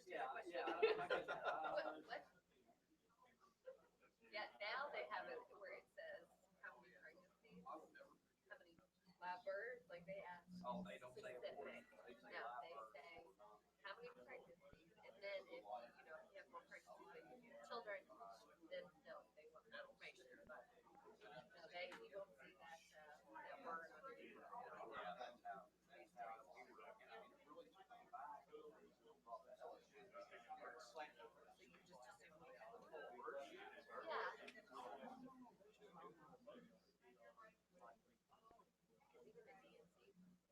Yeah, question. yeah. What? Yeah, now they have it where it says how many pregnancies, I would never. how many live births, like they ask Oh, they don't say specific. abortion. They say No, live they birth. say how many pregnancies, and then if if you have more pregnancies than you do children, then no, they want more information. But no, you don't see that word underneath. Yeah, that's how we were. And I mean, it really took me back to LSU. Slant over. So you just assume we have. Abortion. Yeah. Because even the DNC,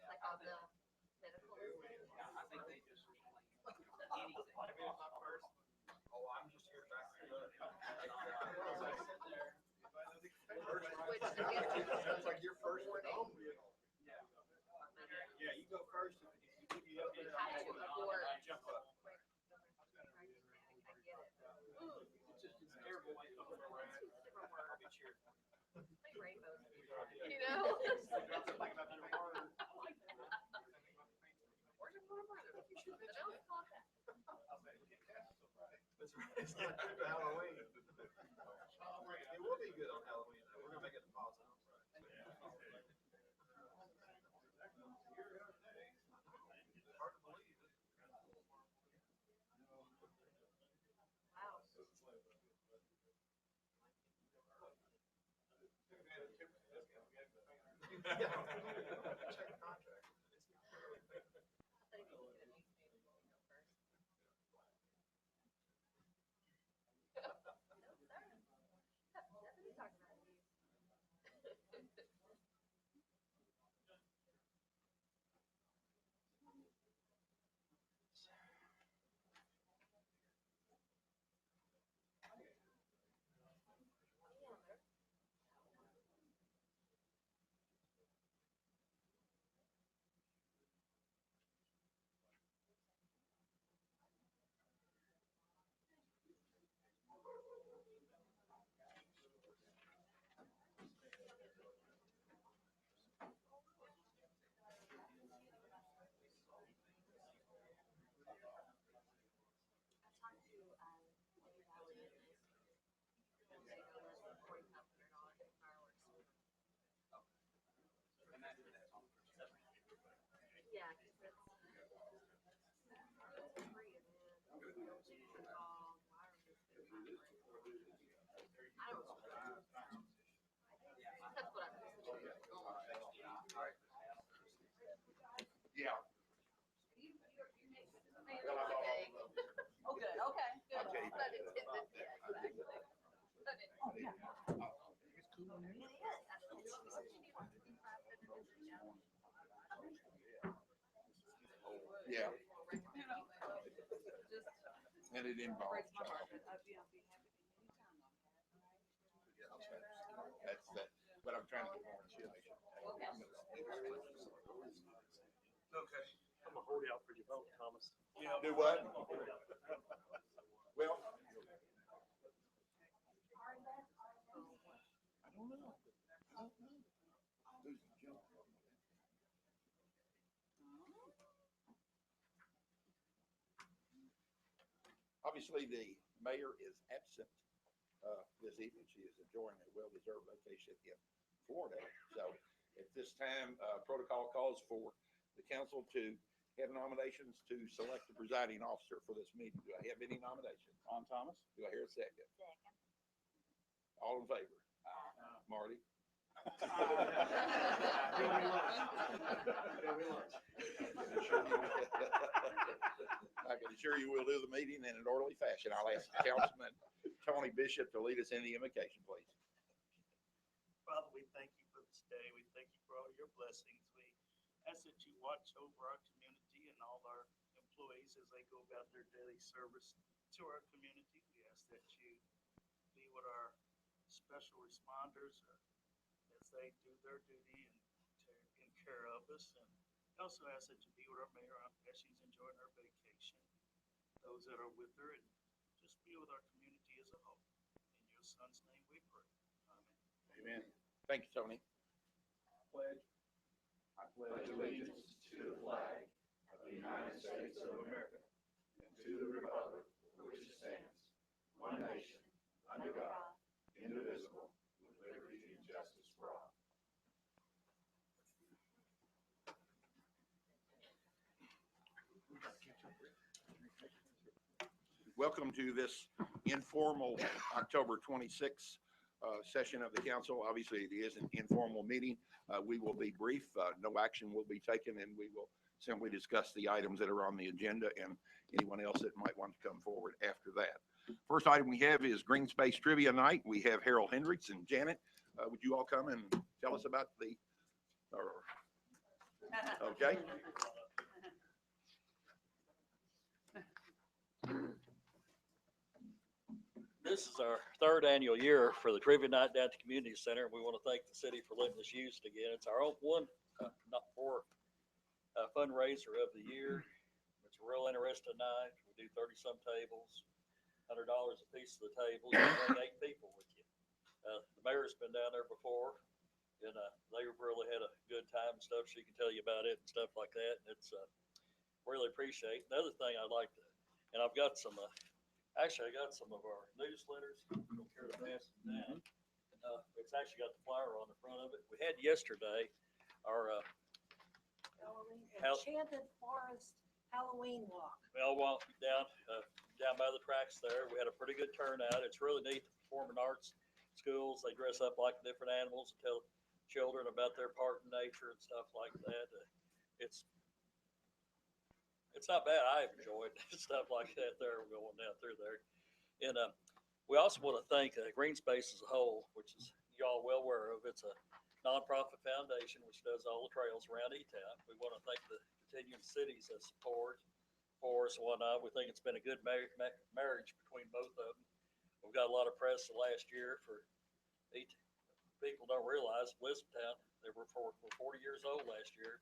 like on the medical list. Yeah, I think they just anything. I mean, if I'm first, oh, I'm just here back there. Which the DNC That's like your first one home. Yeah. Yeah, you go first. If you you have to abort. jump up. Wait, I get it. Ooh, It's just, it's terrible. When you come from where two different I'll words. be cheering. Like rainbows. You know? Where's your little brother? But I don't call it that. That's right. It's not good for Halloween. It will be good on Halloween though. We're gonna make it a positive. Hard to believe. Wow. Yeah. Check the contract. I think you could have used me to go first. No, sorry. Nothing to talk about you. Yeah. I talked to Lee Valley and they go less than $4,500 in fireworks. And that's on for 7. Yeah, because it's free and then no chickens involved, wireless. I don't know. That's what I'm thinking. Yeah. Okay. Oh, good, okay, good. Okay. Pun intended, yeah, exactly. Pun intended. Yeah. You know, just And it involves. breaks my heart, but I'd be happy anytime on that. That's, but I'm trying to get more insurance. Okay. I'm gonna hold out for your vote, Thomas. Do what? Well. I don't know. Who's the jump? Obviously, the mayor is absent this evening. She is enjoying a well-deserved vacation in Florida. So at this time, protocol calls for the council to have nominations to select the presiding officer for this meeting. Do I have any nominations? Ron Thomas? Do I hear a second? Second. All in favor? Marty? I can assure you we'll do the meeting in an orderly fashion. I'll ask Councilman Tony Bishop to lead us in the invocation, please. Father, we thank you for this day. We thank you for all your blessings. We ask that you watch over our community and all our employees as they go about their daily service to our community. We ask that you be with our special responders as they do their duty and taking care of us. And also ask that you be with our mayor as she's enjoying her vacation, those that are with her, and just be with our community as a whole. In your son's name we pray. Amen. Amen. Thank you, Tony. Pledge. I pledge allegiance to the flag of the United States of America, and to the republic for which it stands, one nation, under God, indivisible, with liberty and justice for all. Welcome to this informal October 26th session of the council. Obviously, it is an informal meeting. We will be brief. No action will be taken, and we will simply discuss the items that are on the agenda and anyone else that might want to come forward after that. First item we have is Green Space Trivia Night. We have Harold Hendricks and Janet. Would you all come and tell us about the, okay? This is our third annual year for the Trivia Night down at the Community Center. We want to thank the city for letting us use it again. It's our own fundraiser of the year. It's a real interesting night. We do 30-some tables, $100 a piece of the table. You can bring 8 people with you. The mayor's been down there before, and they really had a good time and stuff. She can tell you about it and stuff like that. And it's really appreciate. The other thing I'd like to, and I've got some. Actually, I got some of our newsletters. Don't care to pass them down. It's actually got the flyer on the front of it. We had yesterday our Enchanted Forest Halloween Walk. we all walked down by the tracks there. We had a pretty good turnout. It's really neat. The performing arts schools, they dress up like different animals and tell children about their part in nature and stuff like that. It's not bad. I enjoyed stuff like that there going down through there. And we also want to thank Green Space as a whole, which is y'all well aware of. It's a nonprofit foundation which does all the trails around E-Town. We want to thank the continuing cities that support for us and whatnot. We think it's been a good marriage between both of them. We've got a lot of press the last year for people don't realize Elizabethtown, they were 40 years old last year.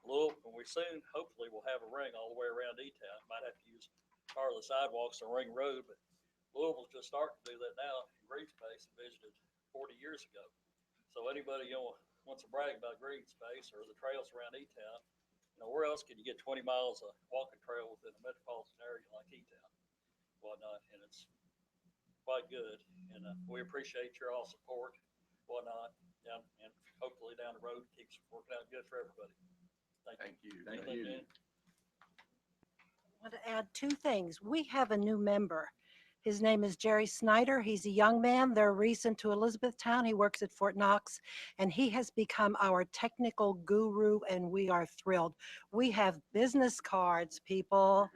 Louisville, and we soon, hopefully, will have a ring all the way around E-Town. Might have to use part of the sidewalks on Ring Road, but Louisville's just starting to do that now. Green Space visited 40 years ago. So anybody wants to brag about Green Space or the trails around E-Town, where else can you get 20 miles of walking trail within a metropolitan area like E-Town, whatnot, and it's quite good. And we appreciate your all support, whatnot, and hopefully down the road keeps working out good for everybody. Thank you. Thank you. I want to add 2 things. We have a new member. His name is Jerry Snyder. He's a young man. They're recent to Elizabethtown. He works at Fort Knox, and he has become our technical guru, and we are thrilled. We have business cards, people.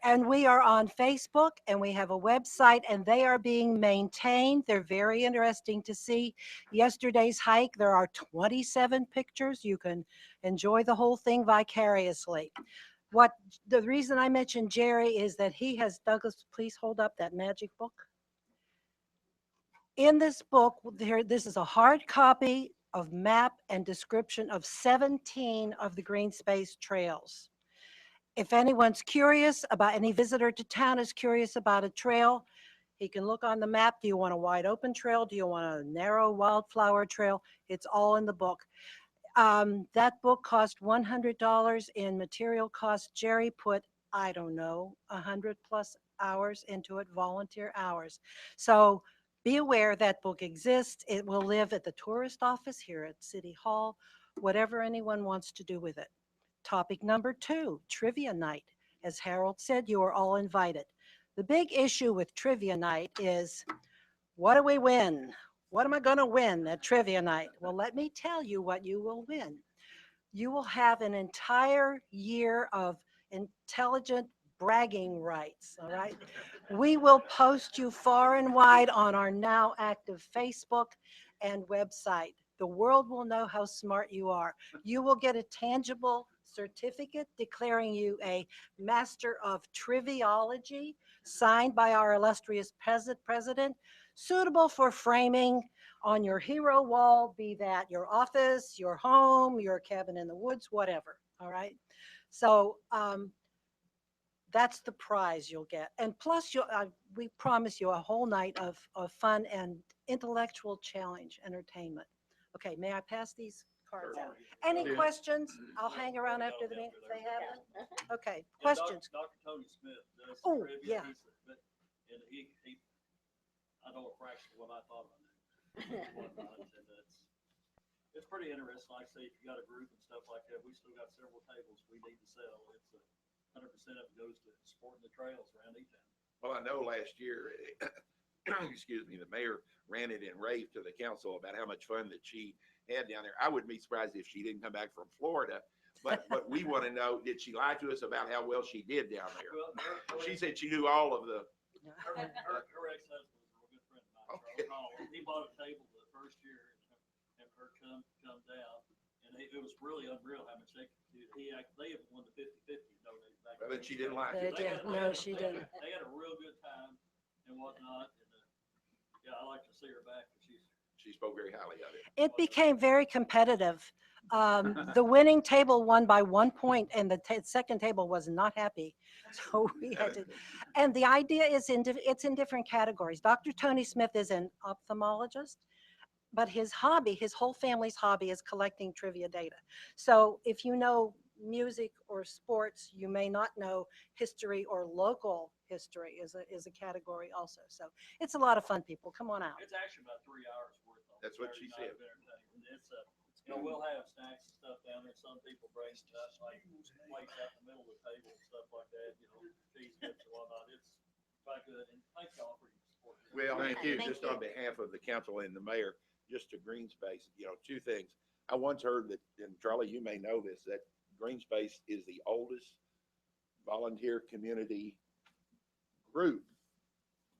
And we are on Facebook, and we have a website, and they are being maintained. They're very interesting to see. Yesterday's hike, there are 27 pictures. You can enjoy the whole thing vicariously. The reason I mentioned Jerry is that he has, Douglas, please hold up that magic book. In this book, this is a hard copy of map and description of 17 of the Green Space trails. If anyone's curious about, any visitor to town is curious about a trail, he can look on the map. Do you want a wide open trail? Do you want a narrow wildflower trail? It's all in the book. That book cost $100 in material costs. Jerry put, I don't know, 100+ hours into it, volunteer hours. So be aware that book exists. It will live at the tourist office here at City Hall, whatever anyone wants to do with it. Topic number 2, Trivia Night. As Harold said, you are all invited. The big issue with Trivia Night is, what do we win? What am I going to win at Trivia Night? Well, let me tell you what you will win. You will have an entire year of intelligent bragging rights, all right? We will post you far and wide on our now active Facebook and website. The world will know how smart you are. You will get a tangible certificate declaring you a Master of Triviology, signed by our illustrious president, suitable for framing on your hero wall, be that your office, your home, your cabin in the woods, whatever, all right? So that's the prize you'll get. And plus, we promise you a whole night of fun and intellectual challenge entertainment. Okay, may I pass these cards out. Any Yeah. questions? I'll hang around after the meeting if they have them. Okay, And questions? Dr. Tony Smith does Oh, trivia. yeah. And I know a fraction of what I thought I knew. and whatnot, and it's pretty interesting. Like I say, if you got a group and stuff like that, we still got several tables we need to sell. It's 100% of it goes to supporting the trails around E-Town. Well, I know last year, excuse me, the mayor ranted and raved to the council about how much fun that she had down there. I wouldn't be surprised if she didn't come back from Florida, but we want to know, did she lie to us about how well she did down there? Well, She said she knew all of the, her ex-husband was a real good friend of mine, Okay. Charles Hall. He bought a table the first year and her come down, and it was really unreal how much they could do. They have won the 50-50 donated back. but she didn't lie They to us. did. No, she didn't. They had a real good time and whatnot, and yeah, I like to see her back, but She spoke very highly of it. It became very competitive. The winning table won by 1 point and the second table was not happy. So we had to, and the idea is it's in different categories. Dr. Tony Smith is an ophthalmologist, but his hobby, his whole family's hobby is collecting trivia data. So if you know music or sports, you may not know history or local history is a category also. So it's a lot of fun, people. Come on out. it's actually about 3 hours worth of. That's what she Saturday night said. of entertainment. We'll have snacks and stuff down there. Some people bring stuff like plates out in the middle of the table and stuff like that, cheese dips and whatnot. It's quite good. And thank y'all for your support. Well, thank you. Thank Just you. on behalf of the council and the mayor, just to Green Space, two things. I once heard that, and Charlie, you may know this, that Green Space is the oldest volunteer community group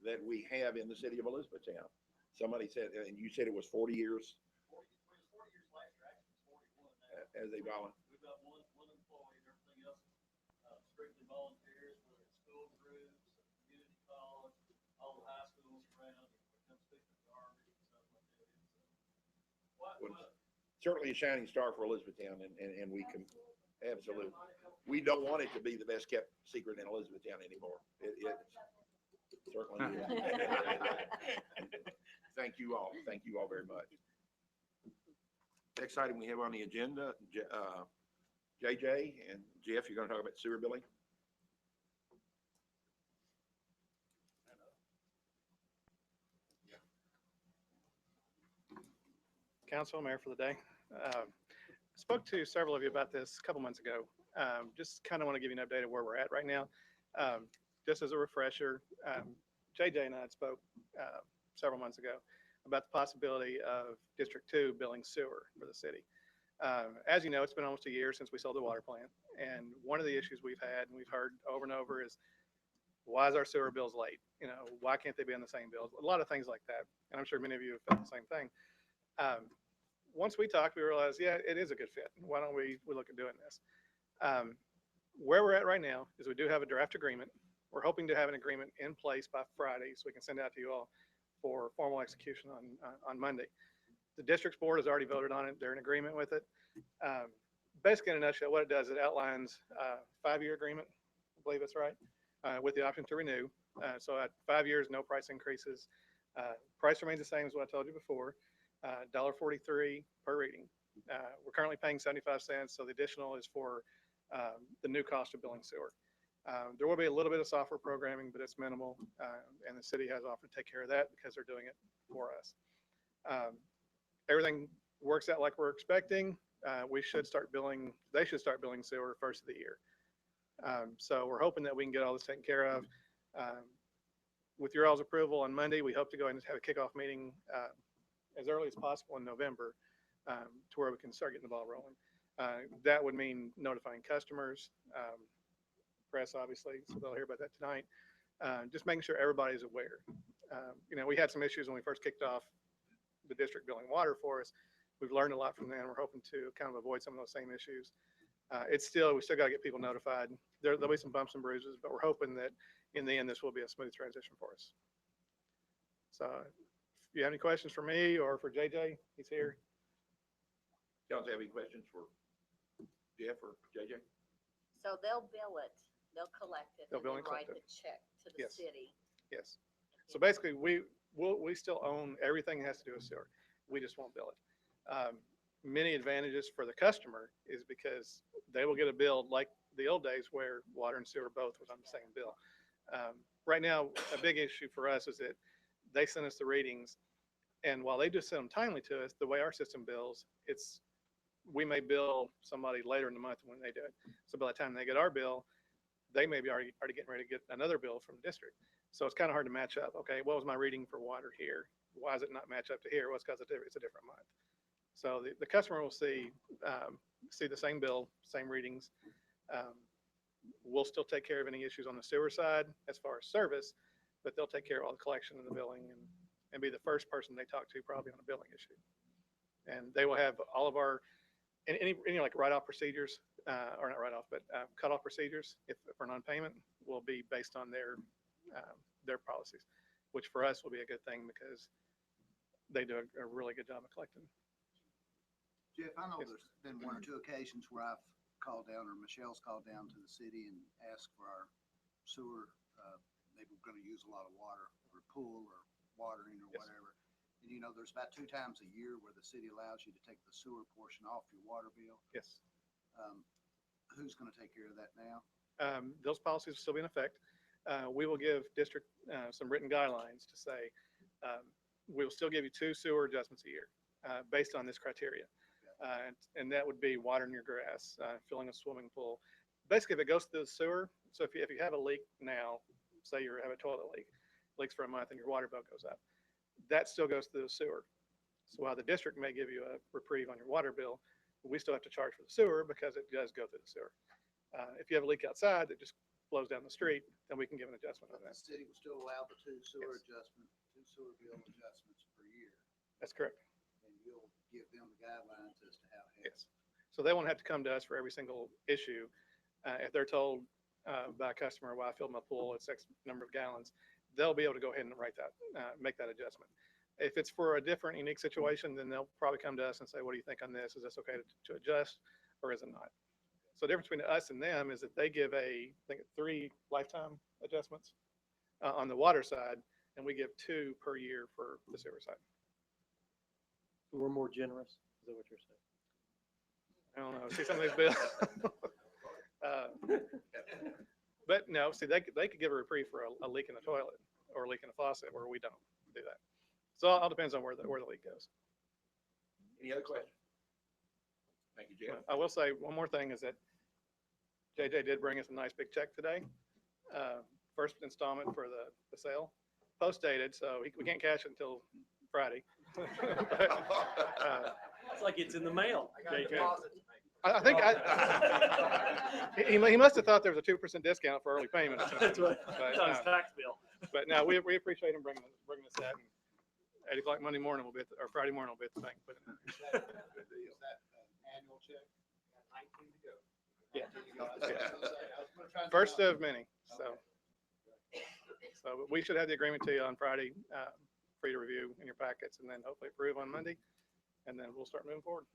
that we have in the city of Elizabethtown. Somebody said, and you said it was 40 years 40 years last year, actually it's 41 now. as a volunteer. We've got one employee and everything else, strictly volunteers, whether it's school groups, community college, all the high schools around, come speak to the army and stuff like that. Certainly a shining star for Elizabethtown, and we can, absolutely. We don't want it to be the best kept secret in Elizabethtown anymore. It certainly is. Thank you all. Thank you all very much. Next item we have on the agenda, JJ and Jeff, you're gonna talk about sewer billing? Council, Mayor for the day. Spoke to several of you about this a couple months ago. Just kind of want to give you an update of where we're at right now. Just as a refresher, JJ and I had spoke several months ago about the possibility of District 2 billing sewer for the city. As you know, it's been almost a year since we sold the water plant. And one of the issues we've had and we've heard over and over is, why is our sewer bills late? Why can't they be on the same bills? A lot of things like that. And I'm sure many of you have felt the same thing. Once we talked, we realized, yeah, it is a good fit. Why don't we look at doing this? Where we're at right now is we do have a draft agreement. We're hoping to have an agreement in place by Friday so we can send out to you all for formal execution on Monday. The district's board has already voted on it. They're in agreement with it. Basically, in a nutshell, what it does, it outlines a 5-year agreement. I believe that's right, with the option to renew. So at 5 years, no price increases. Price remains the same as what I told you before. $1.43 per reading. We're currently paying 75 cents, so the additional is for the new cost of billing sewer. There will be a little bit of software programming, but it's minimal, and the city has offered to take care of that because they're doing it for us. Everything works out like we're expecting. They should start billing sewer first of the year. So we're hoping that we can get all this taken care of. With your all's approval on Monday, we hope to go ahead and have a kickoff meeting as early as possible in November to where we can start getting the ball rolling. That would mean notifying customers, press obviously, so they'll hear about that tonight. Just making sure everybody's aware. We had some issues when we first kicked off the district billing water for us. We've learned a lot from that. We're hoping to kind of avoid some of those same issues. We still got to get people notified. There'll be some bumps and bruises, but we're hoping that in the end, this will be a smooth transition for us. So if you have any questions for me or for JJ, he's here. Y'all have any questions for Jeff or JJ? So they'll bill it, they'll collect it, They'll and bill then and collect write it. the check to the Yes. city. Yes. So basically, we still own everything that has to do with sewer. We just won't bill it. many advantages for the customer is because they will get a bill like the old days where water and sewer both was on the same bill. Right now, a big issue for us is that they send us the readings, and while they do send them timely to us, the way our system bills, we may bill somebody later in the month when they do it. So by the time they get our bill, they may be already getting ready to get another bill from the district. So it's kind of hard to match up. Okay, what was my reading for water here? Why does it not match up to here? Well, it's because it's a different month. So the customer will see the same bill, same readings. We'll still take care of any issues on the sewer side as far as service, but they'll take care of all the collection and the billing and be the first person they talk to probably on a billing issue. And they will have all of our, any like write-off procedures, or not write-off, but cut-off procedures if for non-payment will be based on their policies, which for us will be a good thing because they do a really good job of collecting. Jeff, I know Yes. there's been one or two occasions where I've called down, or Michelle's called down to the city and asked for our sewer. They were gonna use a lot of water or pool or watering or Yes. whatever. And you know, there's about 2 times a year where the city allows you to take the sewer portion off your water bill. Yes. Who's gonna take care of that now? Those policies will still be in effect. We will give district some written guidelines to say, we will still give you 2 sewer adjustments a year based on this criteria. And that would be watering your grass, filling a swimming pool. Basically, if it goes through the sewer, so if you have a leak now, say you have a toilet leak, leaks for a month and your water bill goes up, that still goes through the sewer. So while the district may give you a reprieve on your water bill, we still have to charge for the sewer because it does go through the sewer. If you have a leak outside that just flows down the street, then we can give an adjustment on But the that. city will still allow the 2 sewer Yes. adjustments, 2 sewer bill adjustments per year. That's correct. And you'll give them the guidelines as to how. to Yes. So they won't have to come to us for every single issue. If they're told by a customer, well, I filled my pool, it's X number of gallons, they'll be able to go ahead and write that, make that adjustment. If it's for a different, unique situation, then they'll probably come to us and say, what do you think on this? Is this okay to adjust or is it not? So the difference between us and them is that they give I think 3 lifetime adjustments on the water side, and we give 2 per year for the sewer side. We're more generous, is that what you're saying? I don't know, see some of these bills. But no, see, they could give a reprieve for a leak in the toilet or a leak in a faucet where we don't do that. So it all depends on where the leak goes. Any other questions? Thank you, Jeff. I will say one more thing is that JJ did bring us a nice big check today. First installment for the sale, post dated, so we can't cash it until Friday. But, It's like it's in the mail. I think he must have thought there was a 2% discount for early payment. or something. That's what, But, it's on his tax bill. But no, we appreciate him bringing us that. And 8 o'clock Monday morning, or Friday morning, we'll be at the bank. Putting it in. Good deal. Annual check, 19 to go. Yeah. 19 to go. That's what I was gonna say. I was gonna try and First figure out- of many, so we should have the agreement to you on Friday, for you to review in your packets and then hopefully approve on Monday. And then we'll start moving forward.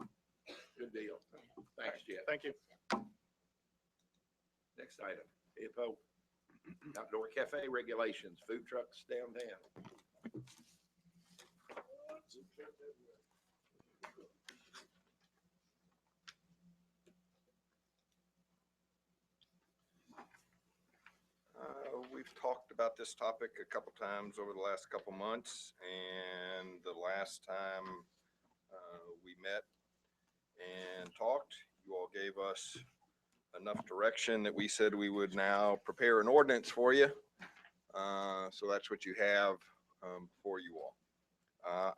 Good deal. Thanks, Jeff. Thank you. Next item, IPO, outdoor cafe regulations, food trucks downtown. We've talked about this topic a couple times over the last couple months, and the last time we met and talked, you all gave us enough direction that we said we would now prepare an ordinance for you. So that's what you have for you all.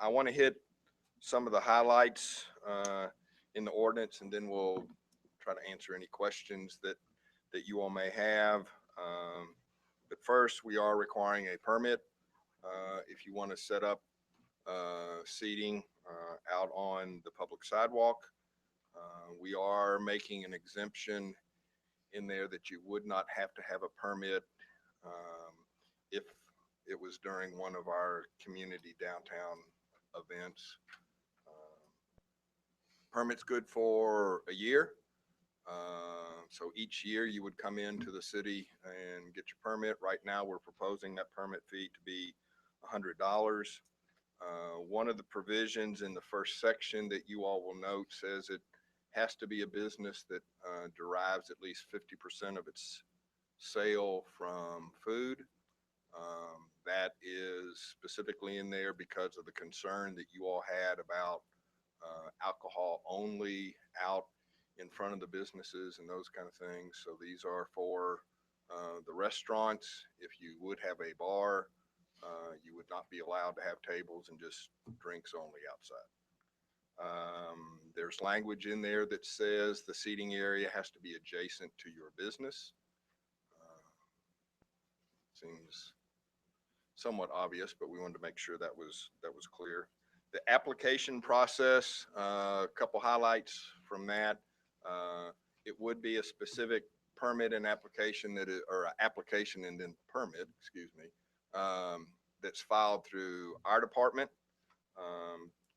I want to hit some of the highlights in the ordinance, and then we'll try to answer any questions that you all may have. But first, we are requiring a permit if you want to set up seating out on the public sidewalk. We are making an exemption in there that you would not have to have a permit if it was during one of our community downtown events. Permit's good for a year. So each year you would come into the city and get your permit. Right now, we're proposing that permit fee to be $100. One of the provisions in the first section that you all will note says it has to be a business that derives at least 50% of its sale from food. That is specifically in there because of the concern that you all had about alcohol only out in front of the businesses and those kind of things. So these are for the restaurants. If you would have a bar, you would not be allowed to have tables and just drinks only outside. There's language in there that says the seating area has to be adjacent to your business. Seems somewhat obvious, but we wanted to make sure that was clear. The application process, a couple highlights from that. It would be a specific permit and application or application and then permit, excuse me, that's filed through our department.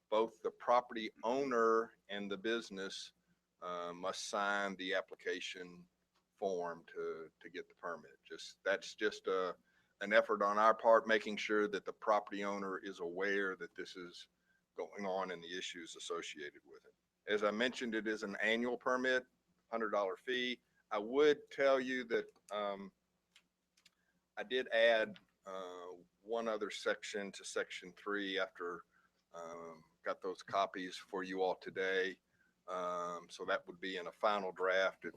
Both the property owner and the business must sign the application form to get the permit. That's just an effort on our part, making sure that the property owner is aware that this is going on and the issues associated with it. As I mentioned, it is an annual permit, $100 fee. I would tell you that I did add one other section to section 3 after got those copies for you all today. So that would be in a final draft if,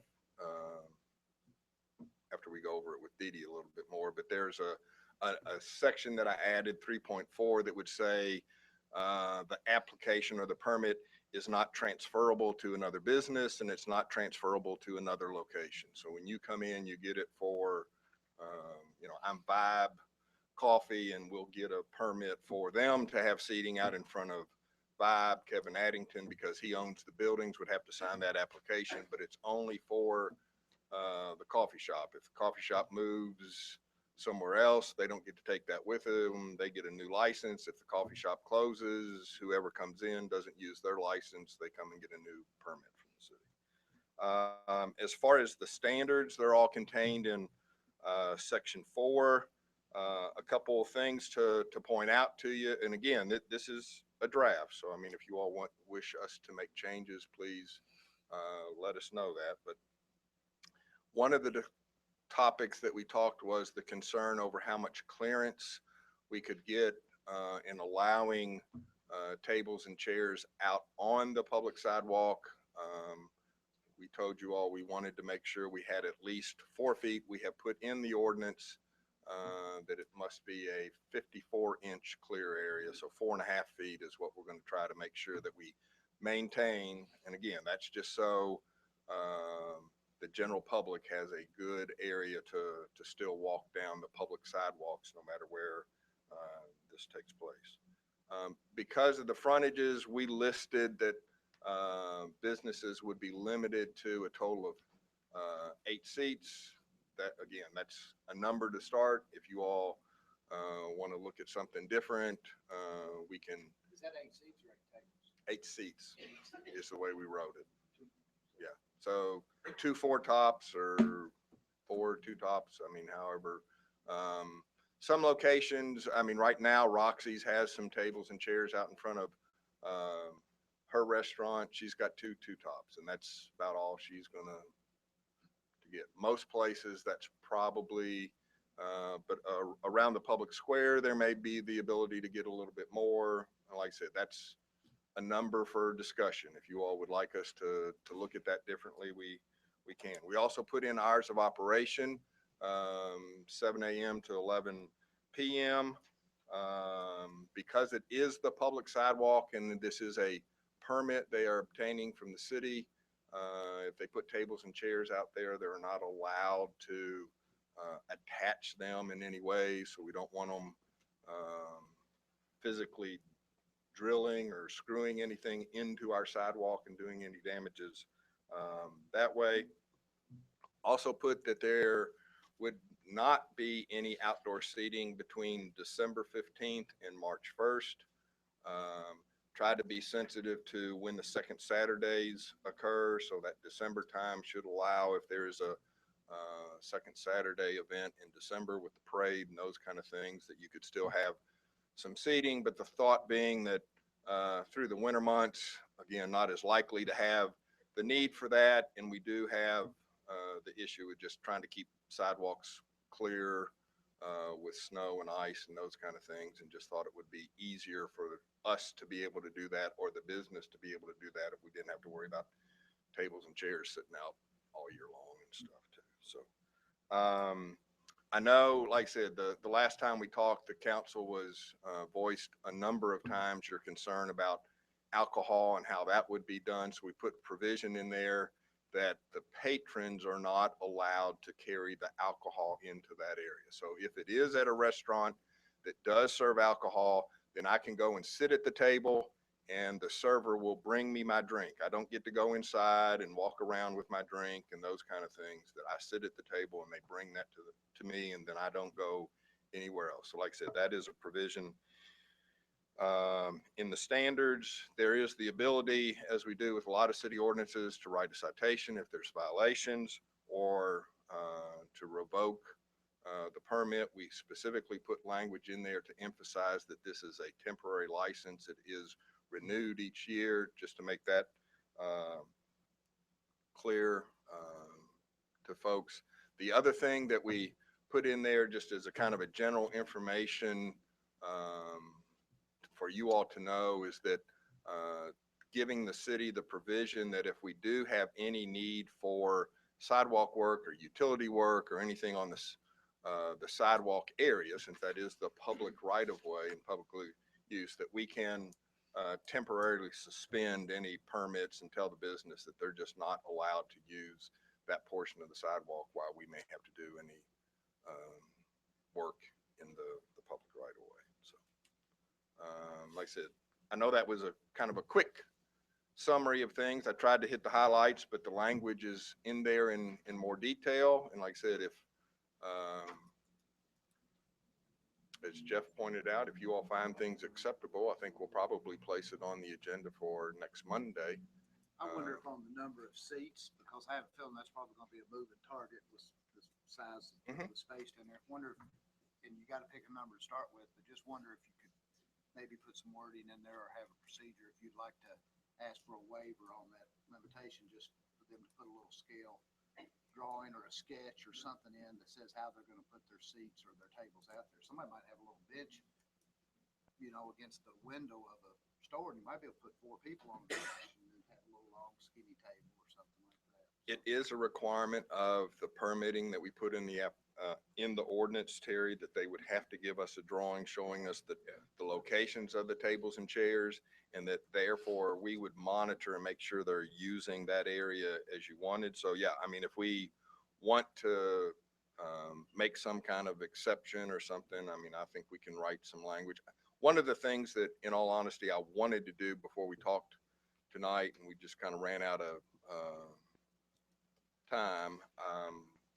after we go over it with Dee Dee a little bit more. But there's a section that I added, 3.4, that would say the application or the permit is not transferable to another business and it's not transferable to another location. So when you come in, you get it for, I'm Vibe Coffee, and we'll get a permit for them to have seating out in front of Vibe. Kevin Addington, because he owns the buildings, would have to sign that application, but it's only for the coffee shop. If the coffee shop moves somewhere else, they don't get to take that with them. They get a new license. If the coffee shop closes, whoever comes in doesn't use their license, they come and get a new permit from the city. As far as the standards, they're all contained in section 4. A couple of things to point out to you. And again, this is a draft. So, I mean, if you all wish us to make changes, please let us know that. But one of the topics that we talked was the concern over how much clearance we could get in allowing tables and chairs out on the public sidewalk. We told you all we wanted to make sure we had at least 4 feet. We have put in the ordinance that it must be a 54-inch clear area. So 4.5 feet is what we're going to try to make sure that we maintain. And again, that's just so the general public has a good area to still walk down the public sidewalks no matter where this takes place. Because of the frontages, we listed that businesses would be limited to a total of 8 seats. That, again, that's a number to start. If you all want to look at something different, we can. Is that 8 seats or 8 tables? 8 seats is the way we wrote it. Yeah. So 2 4-tops or 4 2-tops. I mean, however, some locations, I mean, right now Roxy's has some tables and chairs out in front of her restaurant. She's got 2 2-tops, and that's about all she's going to get. Most places that's probably, but around the public square, there may be the ability to get a little bit more. Like I said, that's a number for discussion. If you all would like us to look at that differently, we can. We also put in hours of operation, 7 a.m. to 11 p.m. Because it is the public sidewalk and this is a permit they are obtaining from the city. If they put tables and chairs out there, they're not allowed to attach them in any way. So we don't want them physically drilling or screwing anything into our sidewalk and doing any damages that way. Also put that there would not be any outdoor seating between December 15th and March 1st. Try to be sensitive to when the second Saturdays occur. So that December time should allow, if there's a second Saturday event in December with the parade and those kind of things, that you could still have some seating, but the thought being that through the winter months, again, not as likely to have the need for that. And we do have the issue of just trying to keep sidewalks clear with snow and ice and those kind of things, and just thought it would be easier for us to be able to do that, or the business to be able to do that, if we didn't have to worry about tables and chairs sitting out all year long and stuff too. So I know, like I said, the last time we talked, the council was voiced a number of times your concern about alcohol and how that would be done. So we put provision in there that the patrons are not allowed to carry the alcohol into that area. So if it is at a restaurant that does serve alcohol, then I can go and sit at the table and the server will bring me my drink. I don't get to go inside and walk around with my drink and those kind of things. That I sit at the table and they bring that to me, and then I don't go anywhere else. So like I said, that is a provision in the standards. There is the ability, as we do with a lot of city ordinances, to write a citation if there's violations, or to revoke the permit. We specifically put language in there to emphasize that this is a temporary license. It is renewed each year, just to make that clear to folks. The other thing that we put in there, just as a kind of a general information for you all to know, is that giving the city the provision that if we do have any need for sidewalk work or utility work or anything on this the sidewalk area, since that is the public right of way and publicly use, that we can temporarily suspend any permits and tell the business that they're just not allowed to use that portion of the sidewalk while we may have to do any work in the public right of way. So like I said, I know that was a kind of a quick summary of things. I tried to hit the highlights, but the language is in there in more detail. And like I said, if as Jeff pointed out, if you all find things acceptable, I think we'll probably place it on the agenda for next Monday. I wonder if on the number of seats, because I have a feeling that's probably gonna be a moving target with the size of the space in there. Wonder if, and you gotta pick a number to start with, but just wonder if you could maybe put some wording in there or have a procedure if you'd like to ask for a waiver on that limitation, just for them to put a little scale drawing or a sketch or something in that says how they're gonna put their seats or their tables out there. Somebody might have a little bench, you know, against the window of a store, and you might be able to put 4 people on the bench and then have a little long skinny table or something like that. It is a requirement of the permitting that we put in the ordinance, Terry, that they would have to give us a drawing showing us the locations of the tables and chairs, and that therefore we would monitor and make sure they're using that area as you wanted. So yeah, I mean, if we want to make some kind of exception or something, I mean, I think we can write some language. One of the things that, in all honesty, I wanted to do before we talked tonight, and we just kind of ran out of time,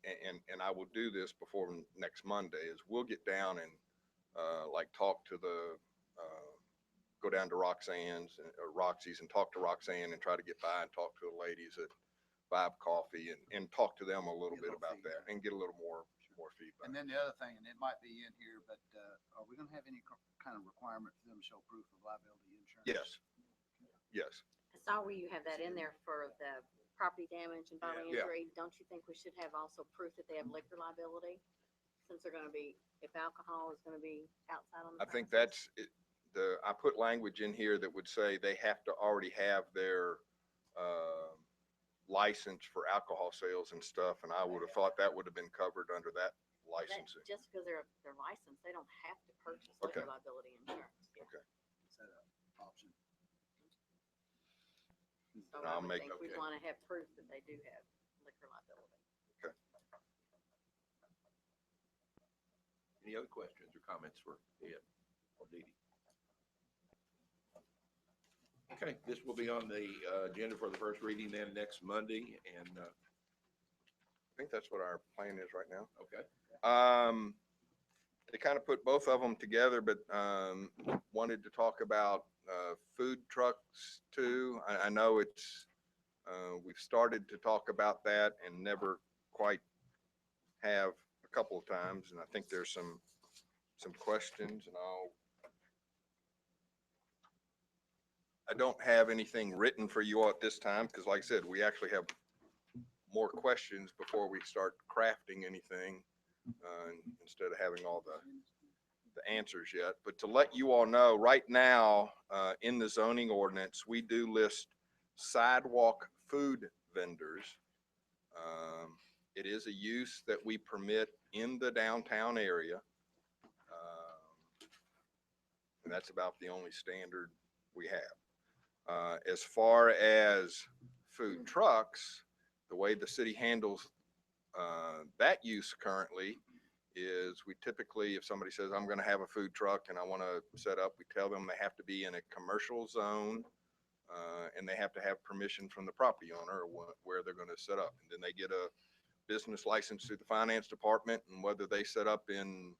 and I will do this before next Monday, is we'll get down and like talk to the go down to Roxanne's or Roxy's and talk to Roxanne and try to get by and talk to the ladies at Vibe Coffee and talk to them a little Get a bit little about that feedback. and get a little more feedback. And then the other thing, and it might be in here, but are we gonna have any kind of requirement for them to show proof of liability insurance? Yes. Yes. I saw where you have that in there for the property damage and bodily Yeah. injury. Don't you think we should have also proof that they have liquor liability? Since they're gonna be, if alcohol is gonna be outside on the I think premises? that's it. I put language in here that would say they have to already have their license for alcohol sales and stuff, and I would have thought that would have been covered under that That- licensing. Just because they're licensed, they don't have to purchase Okay. liquor liability insurance. Yeah. Okay. Is that an option? So I'll I would make- think we'd okay. want to have proof that they do have liquor liability. Any other questions or comments for Ed or Dee Dee? Okay, this will be on the agenda for the first reading then next Monday, and, I think that's what our plan is right now. okay. They kind of put both of them together, but wanted to talk about food trucks too. I know it's, we've started to talk about that and never quite have a couple of times, and I think there's some questions, and I'll I don't have anything written for you all at this time, because like I said, we actually have more questions before we start crafting anything, instead of having all the answers yet. But to let you all know, right now, in the zoning ordinance, we do list sidewalk food vendors. It is a use that we permit in the downtown area. And that's about the only standard we have. As far as food trucks, the way the city handles that use currently is we typically, if somebody says, I'm going to have a food truck and I want to set up, we tell them they have to be in a commercial zone, and they have to have permission from the property owner where they're going to set up. And then they get a business license through the finance department, and whether they set up in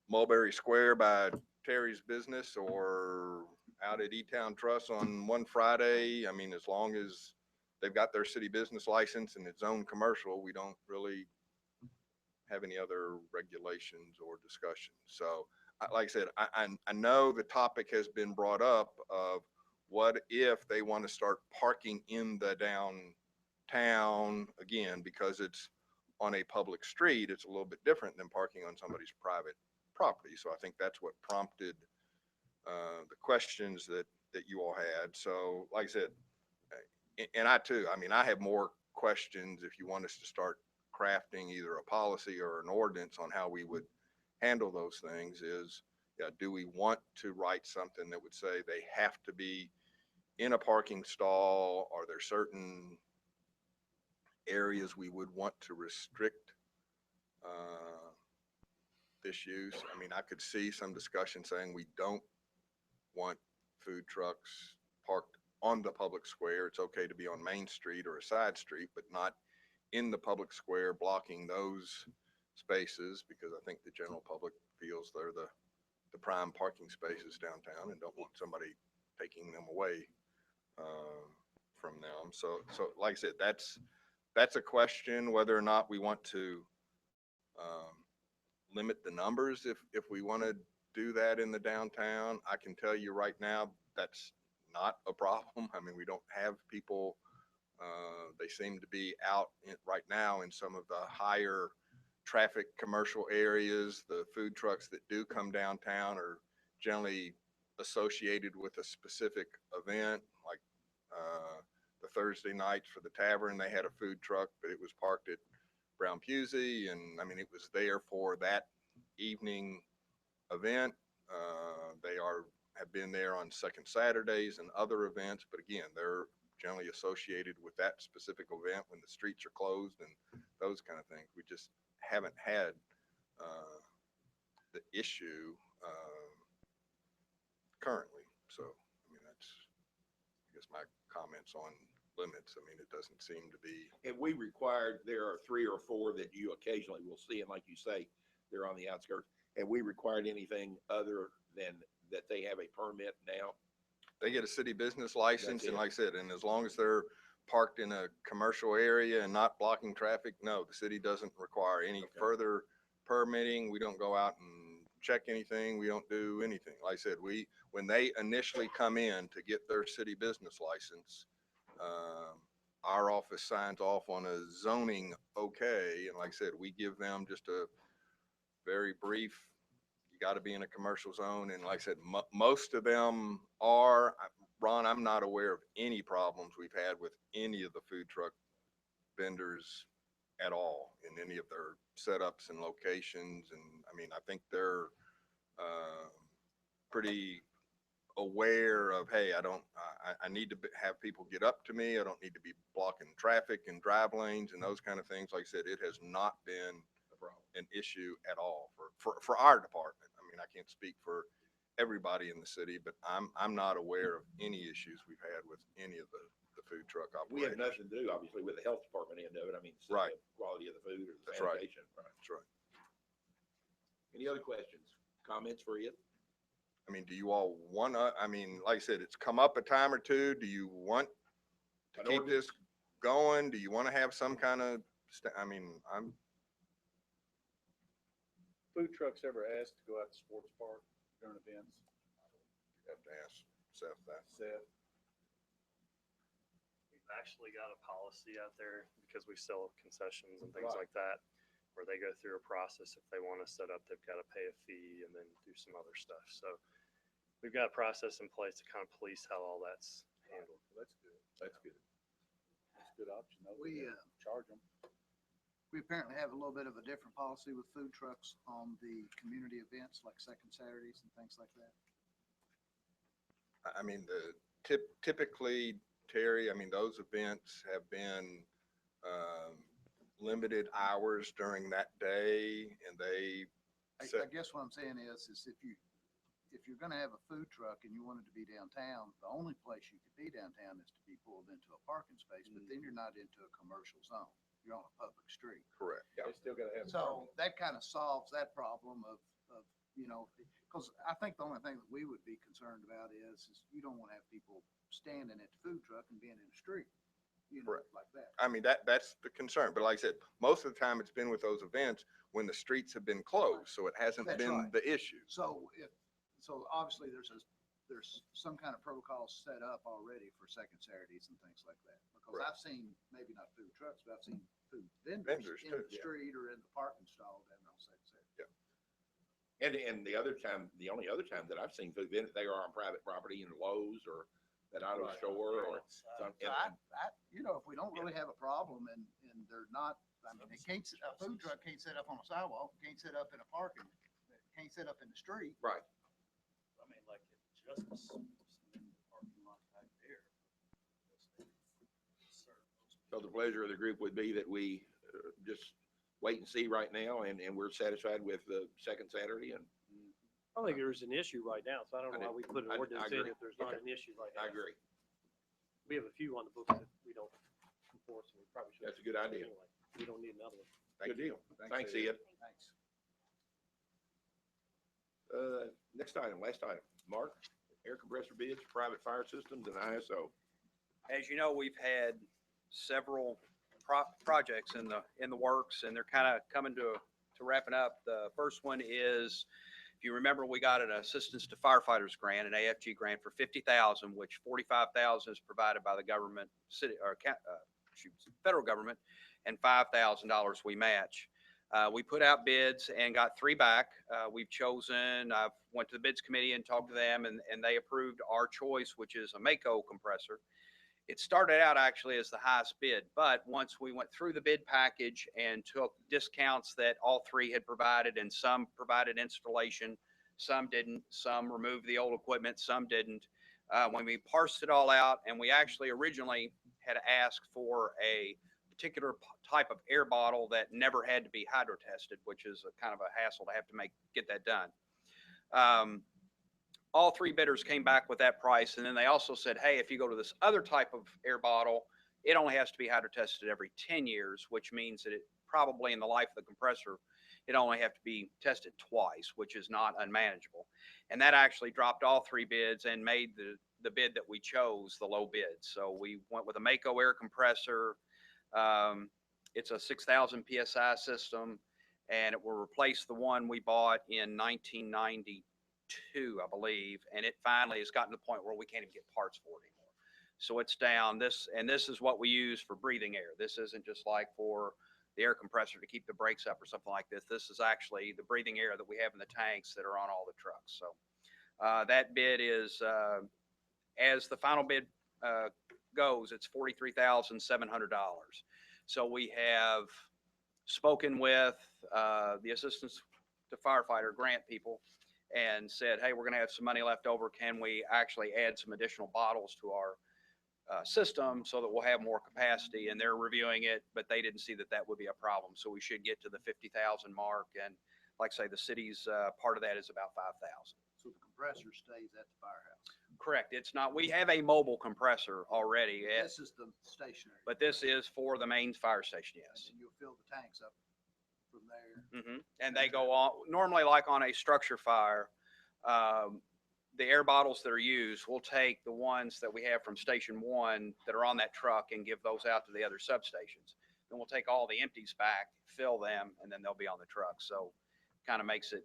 Mulberry Square by Terry's business or out at E-Town Trust on one Friday, I mean, as long as they've got their city business license and it's zoned commercial, we don't really have any other regulations or discussions. So like I said, I know the topic has been brought up of what if they want to start parking in the downtown again, because it's on a public street, it's a little bit different than parking on somebody's private property. So I think that's what prompted the questions that you all had. So like I said, and I too, I mean, I have more questions if you want us to start crafting either a policy or an ordinance on how we would handle those things. Is, yeah, do we want to write something that would say they have to be in a parking stall? Are there certain areas we would want to restrict this use? I mean, I could see some discussion saying we don't want food trucks parked on the public square. It's okay to be on Main Street or a side street, but not in the public square blocking those spaces, because I think the general public feels they're the prime parking spaces downtown and don't want somebody taking them away from them. So like I said, that's a question whether or not we want to limit the numbers if we want to do that in the downtown. I can tell you right now, that's not a problem. I mean, we don't have people, they seem to be out right now in some of the higher traffic commercial areas. The food trucks that do come downtown are generally associated with a specific event, like the Thursday nights for the tavern, they had a food truck, but it was parked at Brown Pusey, and I mean, it was there for that evening event. They have been there on second Saturdays and other events, but again, they're generally associated with that specific event when the streets are closed and those kind of things. We just haven't had the issue currently. So, I mean, that's, I guess, my comments on limits. I mean, it doesn't seem to be. And we required, there are 3 or 4 that you occasionally will see, and like you say, they're on the outskirts. And we required anything other than that they have a permit now? They get a city business license, and like I said, and as long as they're parked in a commercial area and not blocking traffic, no, the city doesn't require any further permitting. We don't go out and check anything. We don't do anything. Like I said, when they initially come in to get their city business license, our office signs off on a zoning okay, and like I said, we give them just a very brief, you got to be in a commercial zone. And like I said, most of them are. Ron, I'm not aware of any problems we've had with any of the food truck vendors at all in any of their setups and locations. And I mean, I think they're pretty aware of, hey, I need to have people get up to me. I don't need to be blocking traffic and drive lanes and those kind of things. Like I said, it has not been an issue at all for our department. I mean, I can't speak for everybody in the city, but I'm not aware of any issues we've had with any of the food truck operations. We have nothing to do, obviously, with the health department end of it. I mean, right. Quality of the food or the That's right. sanitation. Right. That's right. Any other questions, comments for you? I mean, do you all want to, I mean, like I said, it's come up a time or two. Do you want to keep this going? Do you want to have some kind of, I mean, Food trucks ever asked to go out to sports park during events? You have to ask Seth that. Seth? We've actually got a policy out there because we sell concessions and things Right. like that, where they go through a process. If they want to set up, they've got to pay a fee and then do some other stuff. So we've got a process in place to kind of police how all that's handled. That's good. That's good. That's a good option. though. We, Charge them. We apparently have a little bit of a different policy with food trucks on the community events like Second Saturdays and things like that. I mean, typically, Terry, I mean, those events have been, limited hours during that day and they I set, guess what I'm saying is if you're gonna have a food truck and you want it to be downtown, the only place you could be downtown is to be pulled into a parking space, but then you're not into a commercial zone. You're on a public street. correct. They still gotta have. a So permit. that kind of solves that problem of, because I think the only thing that we would be concerned about is you don't want to have people standing at the food truck and being in the street, Correct. like that. I mean, that's the concern. But like I said, most of the time it's been with those events when the streets have been closed, so it hasn't That's been right. the issue. So obviously there's some kind of protocol set up already for Second Saturdays and things like that. Because Correct. I've seen, maybe not food trucks, but I've seen food Vendors vendors in too, the yeah. street or in the parking stall down on Second Saturday. And the other time, the only other time that I've seen food vendors, they are on private property in Lowe's or that auto Right. store or. some- So if we don't really have a problem and they're not, I mean, they can't, a food truck can't set up on a sidewalk, can't set up in a parking, can't set up in the street. Right. I mean, like at Justice, in the parking lot back there. So the pleasure of the group would be that we just wait and see right now and we're satisfied with the second Saturday and I don't think there's an issue right now, so I don't I know why we put an I ordinance in agree. if there's not Okay. an issue right I now. agree. We have a few on the books that we don't enforce, and we probably should. That's a good idea. Anyway, we don't need another one. Good deal. Thanks, Ed. Thanks. Next item, last item. Mark, air compressor bids, for private fire systems and ISO. As you know, we've had several projects in the works, and they're kind of coming to wrapping up. The first one is, if you remember, we got an Assistance to Firefighters grant, an AFG grant for $50,000, which $45,000 is provided by the government, city or federal government, and $5,000 we match. We put out bids and got 3 back. We've chosen, I went to the bids committee and talked to them, and they approved our choice, which is a Mako compressor. It started out actually as the highest bid, but once we went through the bid package and took discounts that all 3 had provided, and some provided installation, some didn't, some removed the old equipment, some didn't. When we parsed it all out, and we actually originally had asked for a particular type of air bottle that never had to be hydro tested, which is a kind of a hassle to have to get that done. All 3 bidders came back with that price, and then they also said, hey, if you go to this other type of air bottle, it only has to be hydro tested every 10 years, which means that it probably in the life of the compressor, it only have to be tested twice, which is not unmanageable. And that actually dropped all 3 bids and made the bid that we chose the low bid. So we went with a Mako air compressor. It's a 6,000 PSI system, and it will replace the one we bought in 1992, I believe. And it finally has gotten to the point where we can't even get parts for it anymore. So it's down. This is what we use for breathing air. This isn't just like for the air compressor to keep the brakes up or something like this. This is actually the breathing air that we have in the tanks that are on all the trucks. So that bid is, as the final bid goes, it's $43,700. So we have spoken with the Assistance to Firefighter grant people and said, hey, we're going to have some money left over. Can we actually add some additional bottles to our system so that we'll have more capacity? And they're reviewing it, but they didn't see that that would be a problem. So we should get to the 50,000 mark. And like I say, the city's part of that is about 5,000. So the compressor stays at the firehouse. Correct. It's not, we have a mobile compressor already, This is the stationary. but this is for the main fire station, yes. And you'll fill the tanks up from there. And they go on, normally like on a structure fire, the air bottles that are used, we'll take the ones that we have from Station 1 that are on that truck and give those out to the other substations. Then we'll take all the empties back, fill them, and then they'll be on the truck. So kind of makes it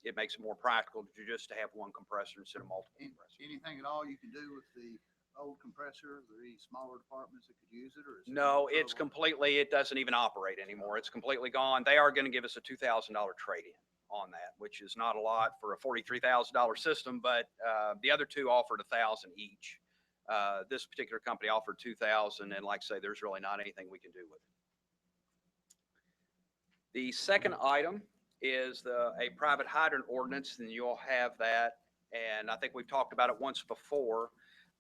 it makes it more practical to just to have one compressor instead of multiple compressors. Anything at all you can do with the old compressor? Are there any smaller departments that could use it, or? is it No, in it's trouble? completely, it doesn't even operate anymore. It's completely gone. They are going to give us a $2,000 trade-in on that, which is not a lot for a $43,000 system, but the other two offered $1,000 each. This particular company offered $2,000, and like I say, there's really not anything we can do with it. The second item is a private hydrant ordinance, and you'll have that. And I think we've talked about it once before.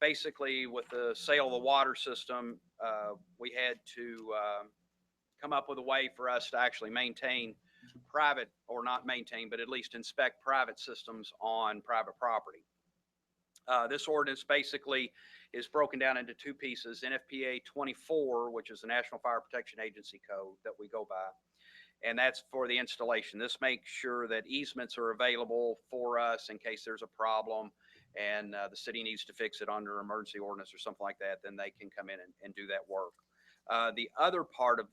Basically, with the sale of the water system, we had to come up with a way for us to actually maintain private, or not maintain, but at least inspect private systems on private property. This ordinance basically is broken down into two pieces: NFPA 24, which is the National Fire Protection Agency code that we go by, and that's for the installation. This makes sure that easements are available for us in case there's a problem and the city needs to fix it under emergency ordinance or something like that, then they can come in and do that work. The other part of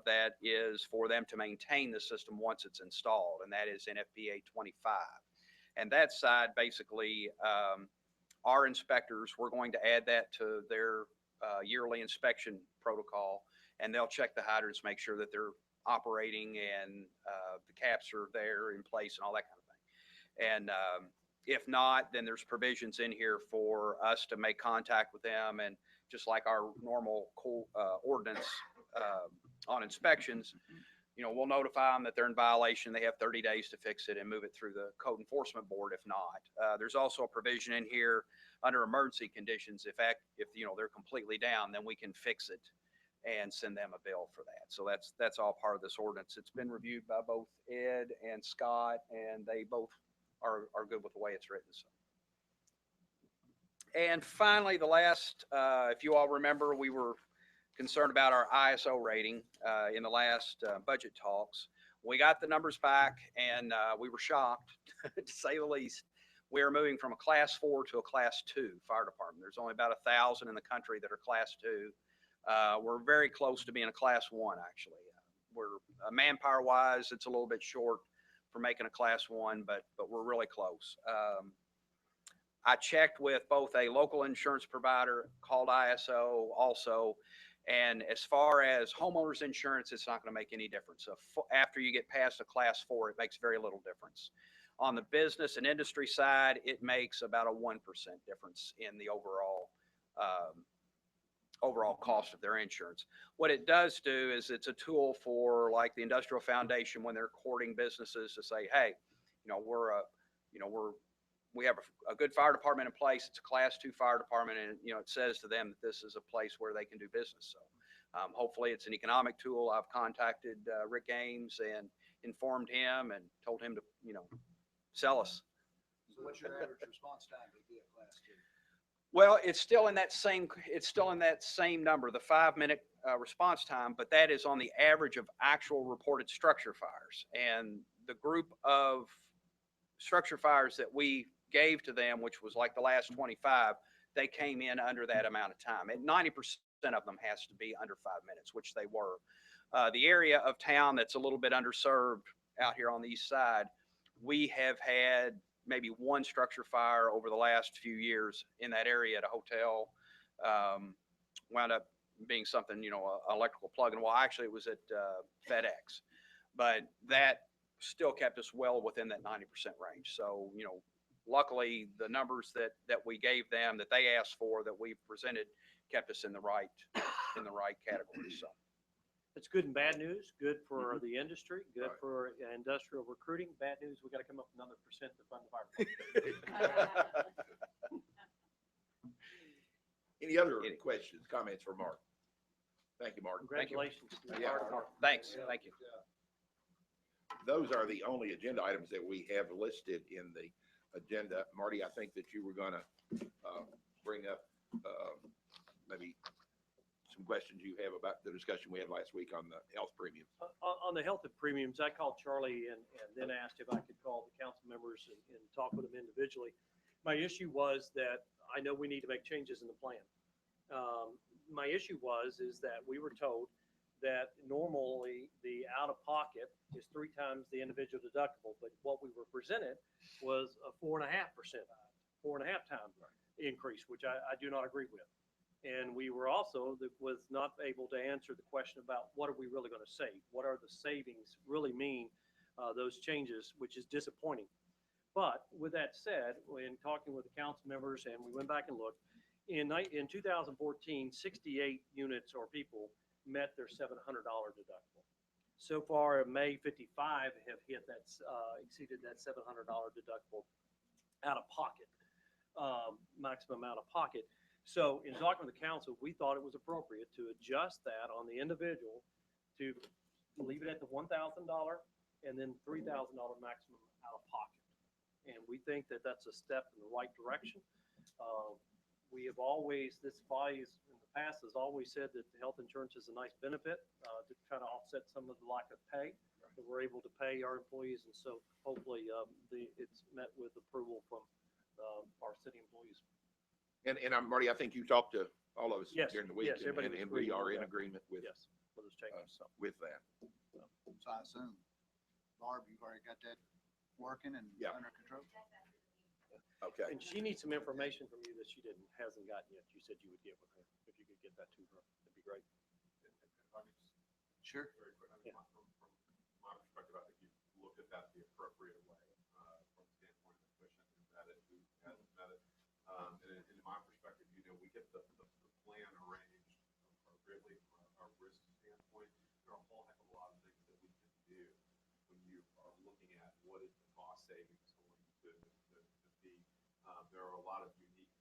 that is for them to maintain the system once it's installed, and that is NFPA 25. And that side, basically, our inspectors, we're going to add that to their yearly inspection protocol, and they'll check the hydrants, make sure that they're operating and the caps are there in place and all that kind of thing. And if not, then there's provisions in here for us to make contact with them, and just like our normal ordinance on inspections, you know, we'll notify them that they're in violation. They have 30 days to fix it and move it through the code enforcement board if not. There's also a provision in here under emergency conditions. If you know, they're completely down, then we can fix it and send them a bill for that. So that's all part of this ordinance. It's been reviewed by both Ed and Scott, and they both are good with the way it's written. So. And finally, the last, if you all remember, we were concerned about our ISO rating in the last budget talks. We got the numbers back, and we were shocked, to say the least. We are moving from a Class 4 to a Class 2 fire department. There's only about 1,000 in the country that are Class 2. We're very close to being a Class 1, actually. We're manpower-wise, it's a little bit short for making a Class 1, but we're really close. I checked with both a local insurance provider called ISO also, and as far as homeowners insurance, it's not going to make any difference. So after you get past a Class 4, it makes very little difference. On the business and industry side, it makes about a 1% difference in the overall cost of their insurance. What it does do is it's a tool for, like, the Industrial Foundation when they're courting businesses to say, hey, you know, we have a good fire department in place. It's a Class 2 fire department, and you know, it says to them that this is a place where they can do business. So hopefully it's an economic tool. I've contacted Rick Ames and informed him and told him to, you know, sell us. So what's your average response time to be a Class 2? Well, it's still in that same number, the 5-minute response time, but that is on the average of actual reported structure fires. And the group of structure fires that we gave to them, which was like the last 25, they came in under that amount of time. And 90% of them has to be under 5 minutes, which they were. The area of town that's a little bit underserved out here on the east side, we have had maybe one structure fire over the last few years in that area at a hotel. Wound up being something, you know, electrical plug. And well, actually it was at FedEx, but that still kept us well within that 90% range. So, you know, luckily the numbers that we gave them, that they asked for, that we presented, kept us in the right category. So It's good and bad news. Good for the industry, good for industrial recruiting. Bad news, we got to come up with another percent to fund the fire. Any other questions, comments for Mark? Thank you, Mark. Congratulations. to the Yeah. fire department. thanks. Thank you. Those are the only agenda items that we have listed in the agenda. Marty, I think that you were going to bring up maybe some questions you have about the discussion we had last week on the health premium. On the health of premiums, I called Charlie and then asked if I could call the council members and talk with them individually. My issue was that I know we need to make changes in the plan. My issue is that we were told that normally the out-of-pocket is 3 times the individual deductible, but what we were presented was a 4.5%, 4.5 times increase, which I do not agree with. And we were also, was not able to answer the question about what are we really going to save? What are the savings really mean, those changes, which is disappointing. But with that said, when talking with the council members and we went back and looked, in 2014, 68 units or people met their $700 deductible. So far, May 55 have hit that, exceeded that $700 deductible out of pocket, maximum out of pocket. So in talking with the council, we thought it was appropriate to adjust that on the individual to leave it at the $1,000 and then $3,000 maximum out of pocket. And we think that that's a step in the right direction. We have always, this body in the past has always said that the health insurance is a nice benefit to try to offset some of the lack of pay that we're able to pay our employees. And so hopefully it's met with approval from our city employees. And Marty, I think you talked to all of us Yes, during the week, yes, everybody was and we agreeing are with in that. agreement with, Yes, with those changes. So. with that. So I assume, Barb, you've already got that working and Yeah. under control? Okay. And she needs some information from you that she hasn't gotten yet. You said you would get with her. If you could get that to her, that'd be great. Sure. Very quick, I Yeah. mean, from my perspective, I think you looked at that the appropriate way, from the standpoint of efficient, embedded, who hasn't met it. And in my perspective, we get the plan arranged appropriately from a risk standpoint. There are a whole heck of a lot of things that we can do when you are looking at what is the cost savings going to be. There are a lot of unique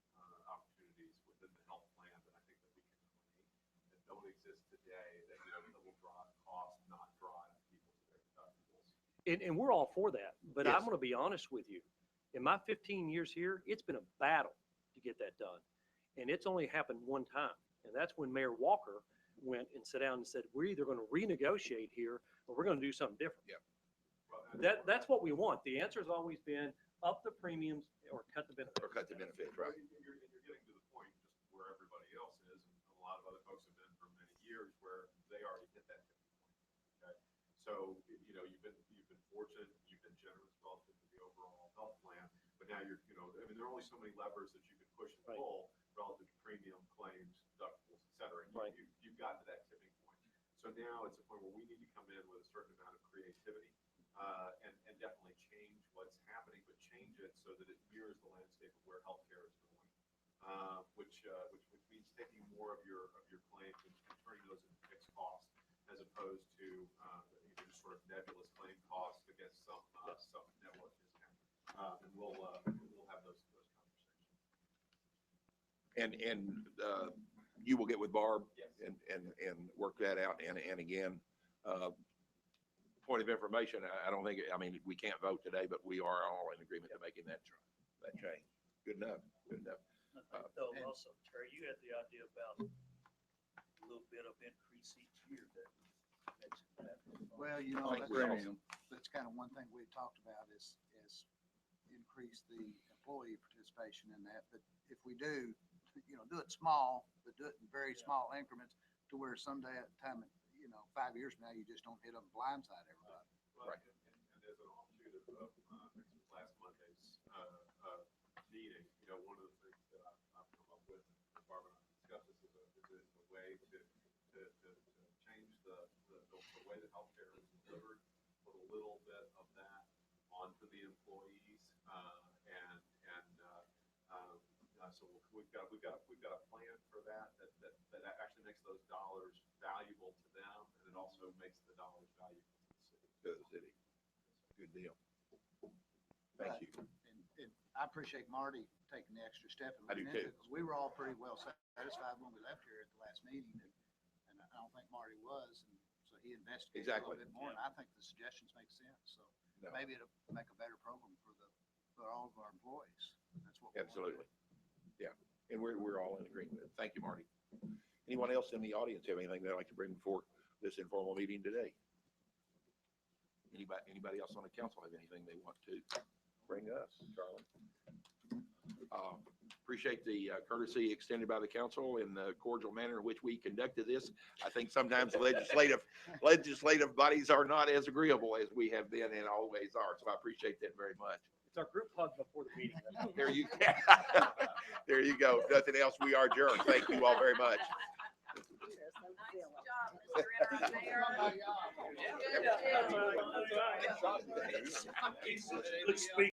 opportunities within the health plan that I think that we can create that don't exist today that will drive costs, not drive people to their deductibles. And we're all for that. But Yes. I'm going to be honest with you. In my 15 years here, it's been a battle to get that done. And it's only happened one time. And that's when Mayor Walker went and sat down and said, we're either going to renegotiate here or we're going to do something different. Yep. Well, and That's what we want. The answer has always been up the premiums or cut the benefits. Or cut the benefits, right? And you're getting to the point just where everybody else is, and a lot of other folks have been for many years where they already hit that tipping point. Okay, so you've been fortunate, you've been generous relative to the overall health plan, but now there are only so many levers that you can push and Right. pull relative to premium, claims, deductibles, et cetera. And Right. you've gotten to that tipping point. So now it's a point where we need to come in with a certain amount of creativity and definitely change what's happening, but change it so that it mirrors the landscape of where healthcare is going, which means taking more of your claims and turning those into fixed costs as opposed to just sort of nebulous claim costs against some network discount. And we'll have those conversations. And you will get with Barb Yes. and work that out. And again, point of information, I don't think, we can't vote today, but we are all in agreement to making that change. Good enough, good enough. I think though also, Terry, you had the idea about a little bit of increase each year that mentioned that. Well, I think we all- that's kind of one thing we've talked about is increase the employee participation in that. But if we do it small, but do it in very small increments to where someday at a time, 5 years from now, you just don't hit them blindside everybody. Well, Right. And as an offshoot of last Monday's meeting, one of the things that I've come up with, and Barbara and I discussed this, is a way to change the way that healthcare is delivered, put a little bit of that onto the employees, so we've got a plan for that actually makes those dollars valuable to them, and it also makes the dollars valuable to the city. Good deal. Thank you. And I appreciate Marty taking the extra step and I do looking into too. it, because we were all pretty well satisfied when we left here at the last meeting, and I don't think Marty was, and so he investigated a Exactly. little bit more, and I think the suggestions make sense, so No. maybe it'll make a better program for all of our employees. That's what we want to do. Absolutely. Yeah, and we're all in agreement. Thank you, Marty. Anyone else in the audience have anything they'd like to bring before this informal meeting today? Anybody else on the council have anything they want to bring us? Charlie? Appreciate the courtesy extended by the council and the cordial manner in which we conducted this. I think sometimes legislative bodies are not as agreeable as we have been and always are. So I appreciate that very much. It's our group hug before the meeting. There you, there you go. Nothing else. We are adjourned. Thank you all very much. Good speak.